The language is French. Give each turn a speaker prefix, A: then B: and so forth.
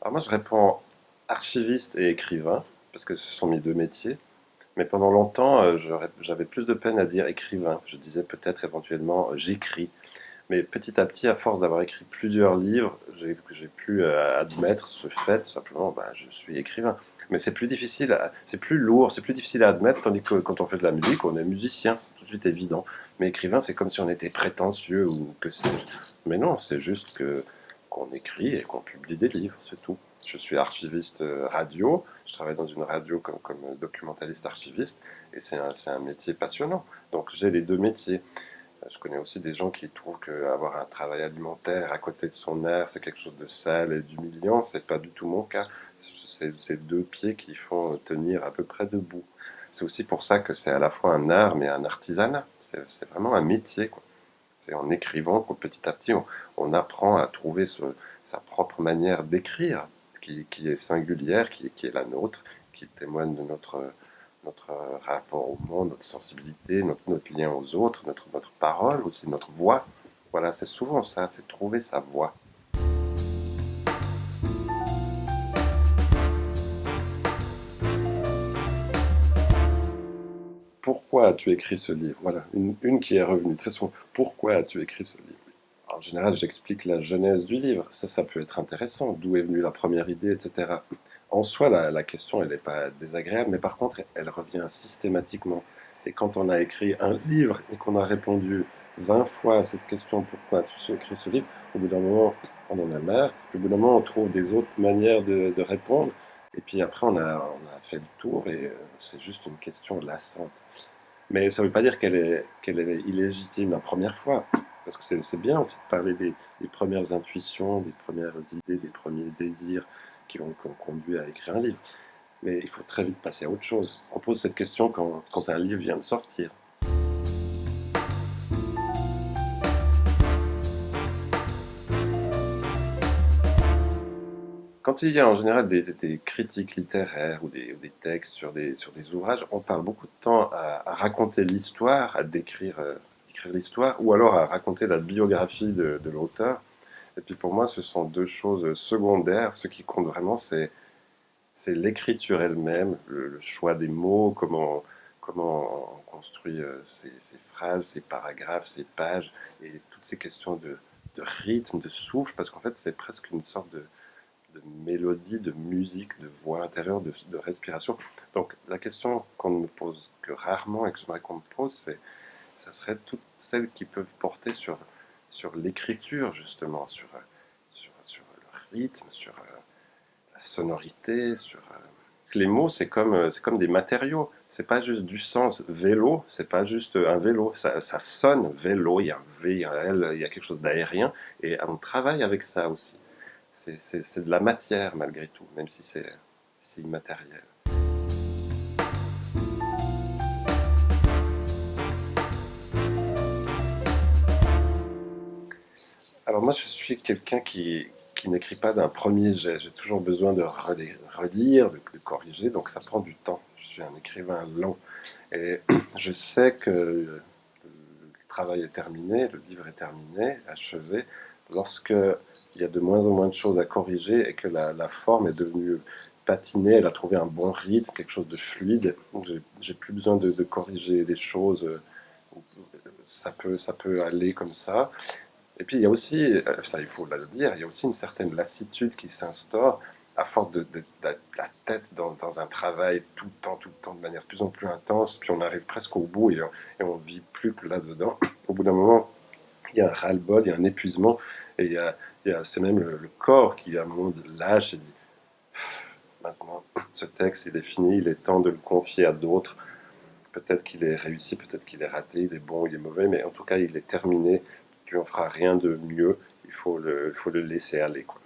A: Alors moi, je réponds archiviste et écrivain, parce que ce sont mes deux métiers. Mais pendant longtemps, j'avais plus de peine à dire écrivain. Je disais peut-être éventuellement j'écris. Mais petit à petit, à force d'avoir écrit plusieurs livres, j'ai pu admettre ce fait, tout simplement, bah, je suis écrivain. Mais c'est plus difficile, c'est plus lourd, c'est plus difficile à admettre, tandis que quand on fait de la musique, on est musicien, c'est tout de suite évident. Mais écrivain, c'est comme si on était prétentieux ou que sais-je. Mais non, c'est juste que qu'on écrit et qu'on publie des livres, c'est tout. Je suis archiviste radio, je travaille dans une radio comme documentaliste archiviste, et c'est un métier passionnant. Donc j'ai les deux métiers. Je connais aussi des gens qui trouvent qu'avoir un travail alimentaire à côté de son air, c'est quelque chose de sale et d'humiliant. C'est pas du tout mon cas. C'est deux pieds qui font tenir à peu près debout. C'est aussi pour ça que c'est à la fois un art mais un artisanat. C'est vraiment un métier, quoi. C'est en écrivant que petit à petit on apprend à trouver sa propre manière d'écrire, qui est singulière, qui est la nôtre, qui témoigne de notre rapport au monde, notre sensibilité, notre lien aux autres, notre parole, aussi notre voix. Voilà, c'est souvent ça, c'est trouver sa voix. Pourquoi as-tu écrit ce livre? Voilà, une qui est revenue très souvent. Pourquoi as-tu écrit ce livre? En général, j'explique la genèse du livre. Ça peut être intéressant. D'où est venue la première idée, etc. En soi, la question, elle n'est pas désagréable, mais par contre, elle revient systématiquement. Et quand on a écrit un livre et qu'on a répondu 20 fois à cette question, pourquoi as-tu écrit ce livre, au bout d'un moment, on en a marre. Puis au bout d'un moment, on trouve des autres manières de répondre. Et puis après, on a fait le tour et c'est juste une question lassante. Mais ça ne veut pas dire qu'elle est illégitime la première fois, parce que c'est bien aussi de parler des premières intuitions, des premières idées, des premiers désirs qui ont conduit à écrire un livre. Mais il faut très vite passer à autre chose. On pose cette question quand un livre vient de sortir. Quand il y a en général des critiques littéraires ou des textes sur des ouvrages, on parle beaucoup de temps à raconter l'histoire, à décrire l'histoire, ou alors à raconter la biographie de l'auteur. Et puis pour moi, ce sont deux choses secondaires. Ce qui compte vraiment, c'est l'écriture elle-même, le choix des mots, comment on construit ces phrases, ces paragraphes, ces pages, et toutes ces questions de rythme, de souffle, parce qu'en fait, c'est presque une sorte de mélodie, de musique, de voix intérieure, de respiration. Donc la question qu'on ne me pose que rarement et que j'aimerais qu'on me pose, ça serait toutes celles qui peuvent porter sur l'écriture, justement, sur le rythme, sur la sonorité, les mots, c'est comme des matériaux. C'est pas juste du sens. Vélo, c'est pas juste un vélo. Ça sonne vélo, il y a un V, il y a un L, il y a quelque chose d'aérien. Et on travaille avec ça aussi. C'est de la matière malgré tout, même si c'est immatériel. Alors moi, je suis quelqu'un qui n'écrit pas d'un premier jet. J'ai toujours besoin de relire, de corriger, donc ça prend du temps. Je suis un écrivain lent. Et je sais que le travail est terminé, le livre est terminé, achevé, lorsque il y a de moins en moins de choses à corriger et que la forme est devenue patinée, elle a trouvé un bon rythme, quelque chose de fluide. Donc j'ai plus besoin de corriger les choses. Ça peut aller comme ça. Et puis il y a aussi, ça il faut le dire, il y a aussi une certaine lassitude qui s'instaure à force de la tête dans un travail tout le temps, de manière de plus en plus intense, puis on arrive presque au bout et on vit plus que là-dedans. Au bout d'un moment, il y a un ras-le-bol, il y a un épuisement, et c'est même le corps qui à un moment lâche et dit maintenant, ce texte il est fini, il est temps de le confier à d'autres. Peut-être qu'il est réussi, peut-être qu'il est raté, il est bon, il est mauvais, mais en tout cas il est terminé, tu en feras rien de mieux, il faut le laisser aller, quoi.